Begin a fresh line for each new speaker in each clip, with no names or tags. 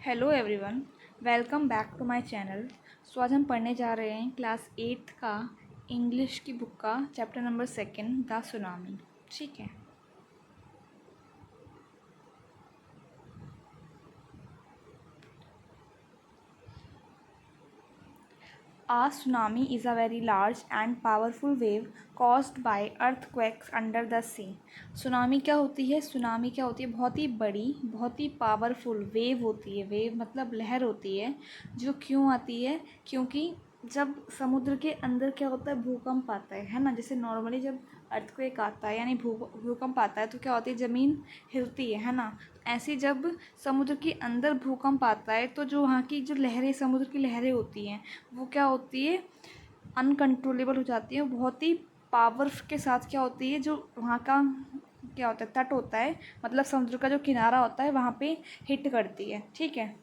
Hello everyone, welcome back to my channel. So आज हम पढ़ने जा रहे हैं क्लास 8th का इंग्लिश की बुक का चैप्टर नंबर 2 द सुनामी। ठीक है। A tsunami is a very large and powerful wave caused by earthquakes under the sea. Tsunami क्या होती है? सुनामी क्या होती है? बहुत ही बड़ी, बहुत ही पावरफुल वेव होती है। वेव मतलब लहर होती है जो क्यों आती है? क्योंकि जब समुद्र के अंदर क्या होता है, भूकंप आता है ना। जैसे नॉर्मली जब अर्थक्वेक आता है यानी भूकंप आता है तो क्या होती है, ज़मीन हिलती है ना। ऐसे जब समुद्र के अंदर भूकंप आता है तो जो वहाँ की जो लहरें, समुद्र की लहरें होती हैं, वो क्या होती है, अनकंट्रोलेबल हो जाती है। बहुत ही पावर के साथ क्या होती है, जो वहाँ का क्या होता है, तट होता है, मतलब समुद्र का जो किनारा होता है, वहाँ पे हिट करती है। ठीक है।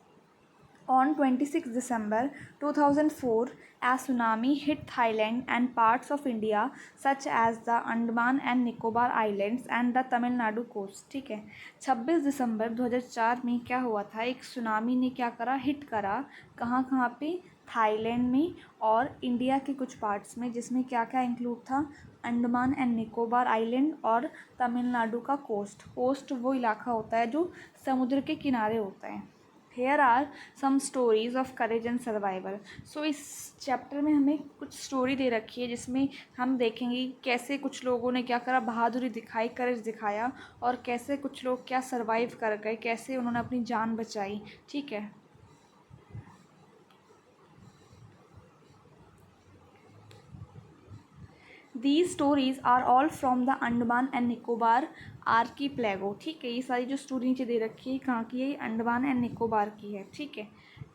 On 26 December 2004, a tsunami hit Thailand and parts of India such as the Andaman and Nicobar Islands and the Tamil Nadu coast। ठीक है। 26 दिसंबर 2004 में क्या हुआ था, एक सुनामी ने क्या करा, हिट करा। कहाँ कहाँ पे? थाईलैंड में और इंडिया के कुछ पार्ट्स में, जिसमें क्या क्या इंक्लूड था, अंडमान एंड निकोबार आइलैंड और तमिलनाडु का कोस्ट। कोस्ट वो इलाका होता है जो समुद्र के किनारे होता है। Here are some stories of courage and survival. So इस चैप्टर में हमें कुछ स्टोरी दे रखी है जिसमें हम देखेंगे कैसे कुछ लोगों ने क्या करा, बहादुरी दिखाई, करेज दिखाया, और कैसे कुछ लोग क्या सर्वाइव कर गए, कैसे उन्होंने अपनी जान बचाई। ठीक है। These stories are all from the Andaman and Nicobar archipelago. ठीक है। ये सारी जो स्टोरी नीचे दे रखी है, कहाँ की है? अंडमान एंड निकोबार की है। ठीक है।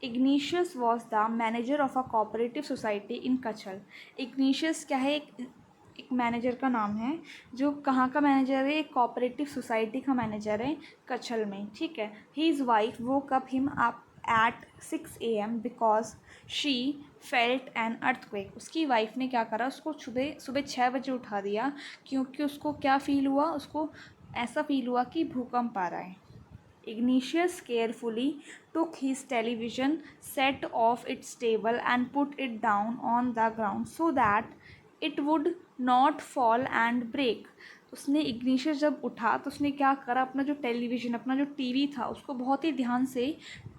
Ignatius was the manager of a cooperative society in Katchal. Ignatius क्या है? एक मैनेजर का नाम है, जो कहाँ का मैनेजर है? एक कोऑपरेटिव सोसाइटी का मैनेजर है कच्छल में। ठीक है। His wife woke up him up at 6 AM because she felt an earthquake. उसकी वाइफ ने क्या करा, उसको सुबह सुबह 6 बजे उठा दिया, क्योंकि उसको क्या फील हुआ, उसको ऐसा फील हुआ कि भूकंप आ रहा है। Ignatius carefully took his television set off its table and put it down on the ground so that it would not fall and break। उसने इग्निशियस जब उठा तो उसने क्या करा, अपना जो टेलीविज़न, अपना जो टीवी था, उसको बहुत ही ध्यान से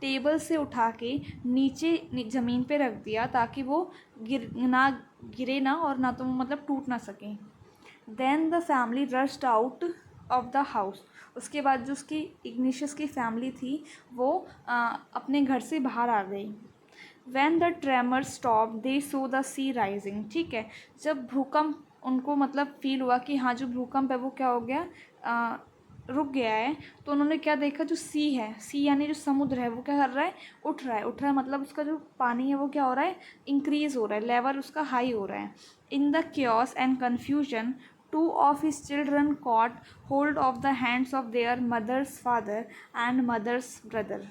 टेबल से उठा के नीचे ज़मीन पे रख दिया, ताकि वो गिरे ना और ना तो मतलब टूट ना सके। Then the family rushed out of the house. उसके बाद जो उसकी इग्निशियस की फैमिली थी वो अपने घर से बाहर आ गई। When the tremor stop they saw the sea rising. ठीक है। जब भूकंप उनको मतलब फील हुआ कि हाँ, जो भूकंप है वो क्या हो गया, रुक गया है, तो उन्होंने क्या देखा, जो सी है, सी यानी जो समुद्र है, वो क्या कर रहा है, उठ रहा है। उठ रहा है मतलब उसका जो पानी है वो क्या हो रहा है, इंक्रीज़ हो रहा है, लेवल उसका हाई हो रहा है। In the chaos and confusion, two of his children caught hold of the hands of their mother's father and mother's brother।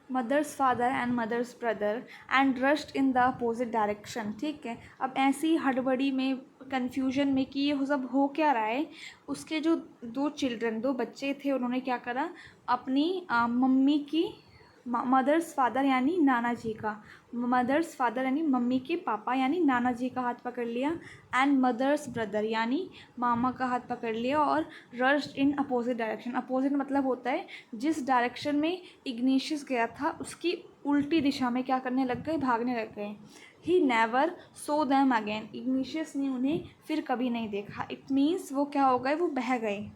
Mother's father and mother's brother and rushed in the opposite direction. ठीक है। अब ऐसी हड़बड़ी में, confusion में कि ये सब हो क्या रहा है, उसके जो दो चिल्ड्रन, दो बच्चे थे, उन्होंने क्या करा, अपनी मम्मी की, मदर्स फादर यानी नाना जी का, मदर्स फादर यानी मम्मी के पापा यानी नाना जी का हाथ पकड़ लिया, एंड मदर्स ब्रदर यानी मामा का हाथ पकड़ लिया, और rushed in opposite direction. Opposite मतलब होता है जिस डायरेक्शन में इग्निशियस गया था उसकी उल्टी दिशा में क्या करने लग गए, भागने लग गए। He never so them again. Igneous ने उन्हें फिर कभी नहीं देखा। इट मीन्स वो क्या हो गए, वो बह गए।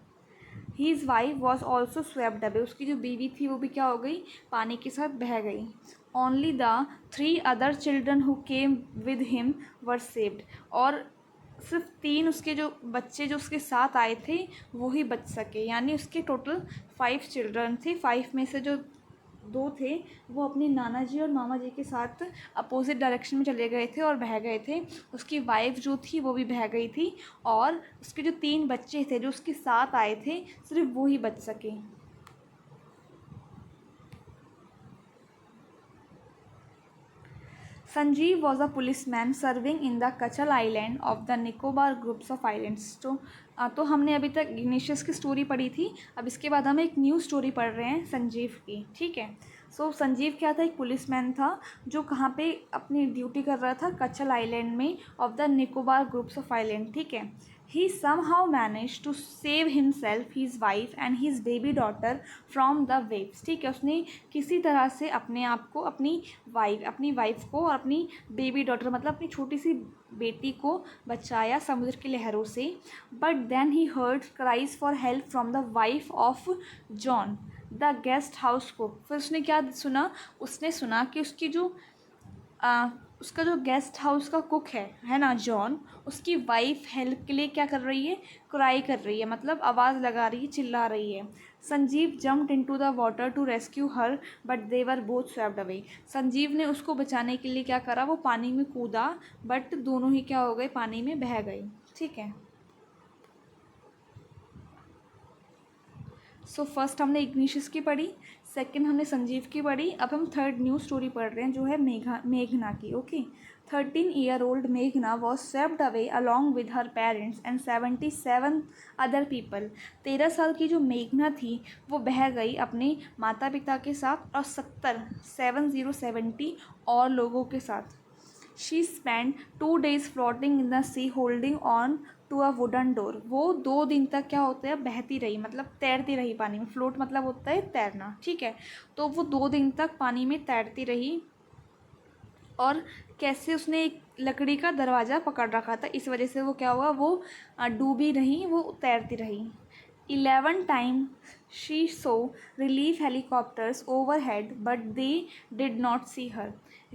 His wife was also swept away. उसकी जो बीवी थी वो भी क्या हो गई, पानी के साथ बह गई। Only the 3 other children who came with him were saved. और सिर्फ 3 उसके जो बच्चे जो उसके साथ आए थे वो ही बच सके, यानी उसके टोटल 5 चिल्ड्रन थे। 5 में से जो 2 थे वो अपने नाना जी और मामा जी के साथ अपोजिट डायरेक्शन में चले गए थे और बह गए थे। उसकी वाइफ जो थी वो भी बह गई थी, और उसके जो 3 बच्चे थे जो उसके साथ आए थे, सिर्फ वो ही बच सके। Sanjeev was a policeman serving in the Katchal island of the Nicobar groups of islands. तो हमने अभी तक इग्निशियस की स्टोरी पढ़ी थी, अब इसके बाद हम एक न्यू स्टोरी पढ़ रहे हैं संजीव की, ठीक है। संजीव क्या था, एक पुलिसमैन था जो कहाँ पे अपनी ड्यूटी कर रहा था, कचल आइलैंड में of the Nicobar groups of island, ठीक है। He somehow managed to save himself, his wife and his baby daughter from the waves, ठीक है। उसने किसी तरह से अपने आप को, अपनी वाइफ को और अपनी बेबी डॉटर मतलब अपनी छोटी सी बेटी को बचाया समुद्र की लहरों से। But then he heard cries for help from the wife of John the guest house cook. फिर उसने क्या सुना, उसने सुना कि उसकी जो उसका जो गेस्ट हाउस का कुक है ना जॉन, उसकी वाइफ हेल्प के लिए क्या कर रही है, क्राई कर रही है, मतलब आवाज़ लगा रही है, चिल्ला रही है। Sanjeev jumped into the water to rescue her but they were both swept away. Sanjeev ने उसको बचाने के लिए क्या करा, वो पानी में कूदा, बट दोनों ही क्या हो गए, पानी में बह गए, ठीक है। फर्स्ट हमने इग्निशियस की पढ़ी, सेकंड हमने संजीव की पढ़ी, अब हम थर्ड न्यू स्टोरी पढ़ रहे हैं जो है मेघना की, ओके। 13-year-old मेघना was swept away along with her parents and 77 other people. 13 साल की जो मेघना थी वो बह गई अपने माता पिता के साथ और 70 और लोगों के साथ। She spend 2 days floating in the sea holding on to a wooden door. वो 2 दिन तक क्या होता है, बहती रही, मतलब तैरती रही पानी में। फ्लोट मतलब होता है तैरना, ठीक है। तो वो 2 दिन तक पानी में तैरती रही, और कैसे, उसने एक लकड़ी का दरवाज़ा पकड़ रखा था, इस वजह से वो क्या हुआ, वो डूबी नहीं, वो तैरती रही। 11 time she saw relief helicopters overhead but they did not see her.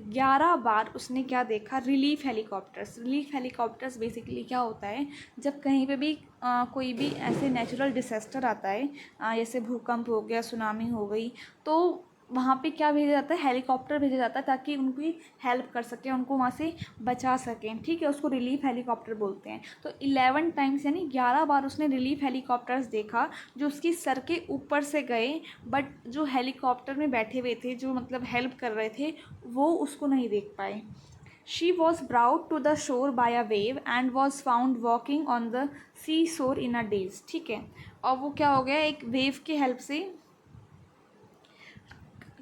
11 बार उसने क्या देखा, रिलीफ हेलीकॉप्टर्स बेसिकली क्या होता है, जब कहीं पे भी कोई भी ऐसे नेचुरल डिसास्टर आता है, जैसे भूकंप हो गया, सुनामी हो गई, तो वहाँ पे क्या भेजा जाता है, हेलीकॉप्टर भेजा जाता है ताकि उनकी हेल्प कर सकें, उनको वहाँ से बचा सकें, ठीक है। उसको रिलीफ हेलीकॉप्टर बोलते हैं। तो 11 टाइम्स यानी 11 बार उसने रिलीफ हेलीकॉप्टर्स देखा जो उसकी सर के ऊपर से गए, बट जो हेलीकॉप्टर में बैठे हुए थे, जो मतलब हेल्प कर रहे थे, वो उसको नहीं देख पाए। She was brought to the shore by a wave and was found walking on the seashore in a daze, ठीक है। और वो क्या हो गया, एक वेव की हेल्प से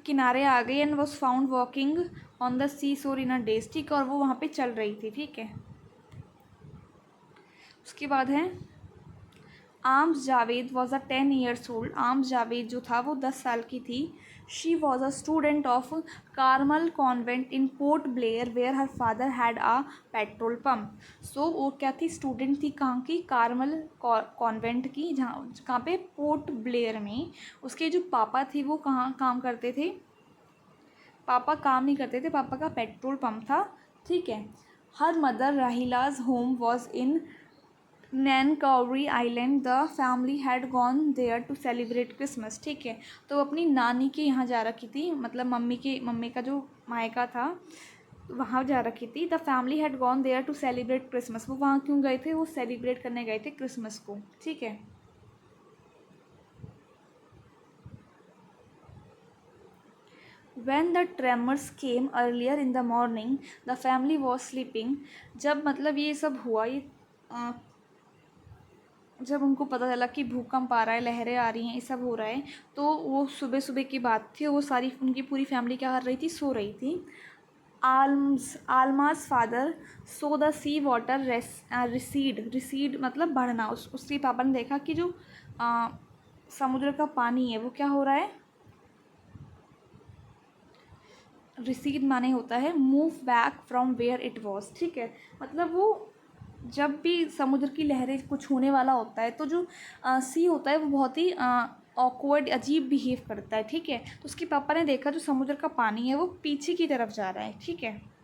किनारे आ गई, and was found walking on the sea shore in a days, ठीक है। और वो वहाँ पे चल रही थी, ठीक है। उसके बाद है आर्म्स Javed was a 10 years old। आर्म्स जावेद जो था वो 10 साल की थी। She was a student of Carmel convent in Port Blair where her father had a petrol pump. वो क्या थी, स्टूडेंट थी, कहाँ की, कार्मल कॉन्वेंट की, कहाँ पे, पोर्ट ब्लेयर में। उसके जो पापा थे वो कहाँ काम करते थे, पापा काम नहीं करते थे, पापा का पेट्रोल पंप था, ठीक है। Her mother Rahila's home was in Nancowry island, the family had gone there to celebrate Christmas, ठीक है। तो अपनी नानी के यहाँ जा रखी थी, मतलब मम्मी का जो मायका था वहाँ जा रखी थी। The family had gone there to celebrate Christmas. वो वहाँ क्यों गए थे, वो सेलिब्रेट करने गए थे क्रिसमस को, ठीक है। When the tremors came earlier in the morning, the family was sleeping। जब मतलब ये सब हुआ, जब उनको पता चला कि भूकंप आ रहा है, लहरें आ रही हैं, ये सब हो रहा है, तो वो सुबह सुबह की बात थी, वो सारी उनकी पूरी फैमिली क्या कर रही थी, सो रही थी। Almaz father saw the sea water recede मतलब बढ़ना। उसके पापा ने देखा कि जो समुद्र का पानी है वो क्या हो रहा है, रिसीड माने होता है move back from where it was, ठीक है। मतलब वो जब भी समुद्र की लहरें कुछ होने वाला होता है, तो जो सी होता है वो बहुत ही ऑकवर्ड, अजीब बिहेव करता है, ठीक है। तो उसके पापा ने देखा जो समुद्र का पानी है वो पीछे की तरफ जा रहा है, ठीक है।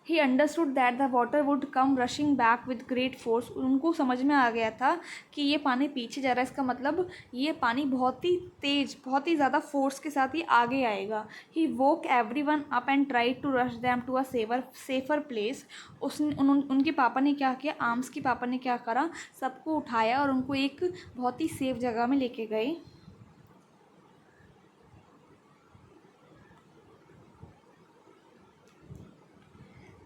He understood that the water would come rushing back with great force. उनको समझ में आ गया था कि ये पानी पीछे जा रहा है, इसका मतलब ये पानी बहुत ही तेज, बहुत ही ज़्यादा फोर्स के साथ ही आगे आएगा। He woke everyone up and try to rush them to a safer place. उनके पापा ने क्या किया, आर्म्स के पापा ने क्या करा, सबको उठाया और उनको एक बहुत ही सेफ जगह में लेके गए।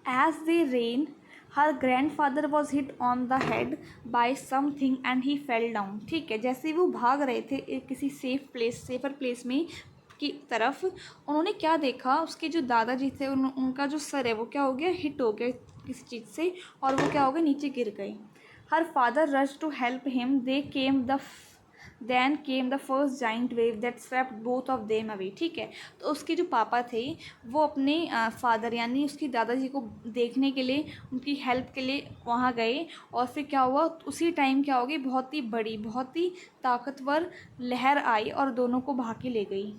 As they ran, her grandfather was hit on the head by something and he fell down. ठीक है, जैसे वो भाग रहे थे किसी सेफर प्लेस में की तरफ, उन्होंने क्या देखा, उसके जो दादाजी थे उनका जो सर है वो क्या हो गया, हिट हो गया किसी चीज़ से, और वो क्या हो गए, नीचे गिर गए. Her father rush to help him. Then came the first giant wave that swept both of them away. ठीक है, तो उसके जो पापा थे वो अपने फादर यानी उसकी दादाजी को देखने के लिए, उनकी हेल्प के लिए वहाँ गए, और फिर क्या हुआ, उसी टाइम क्या हो गई, बहुत ही बड़ी, बहुत ही ताकतवर लहर आई और दोनों को भाग के ले गई.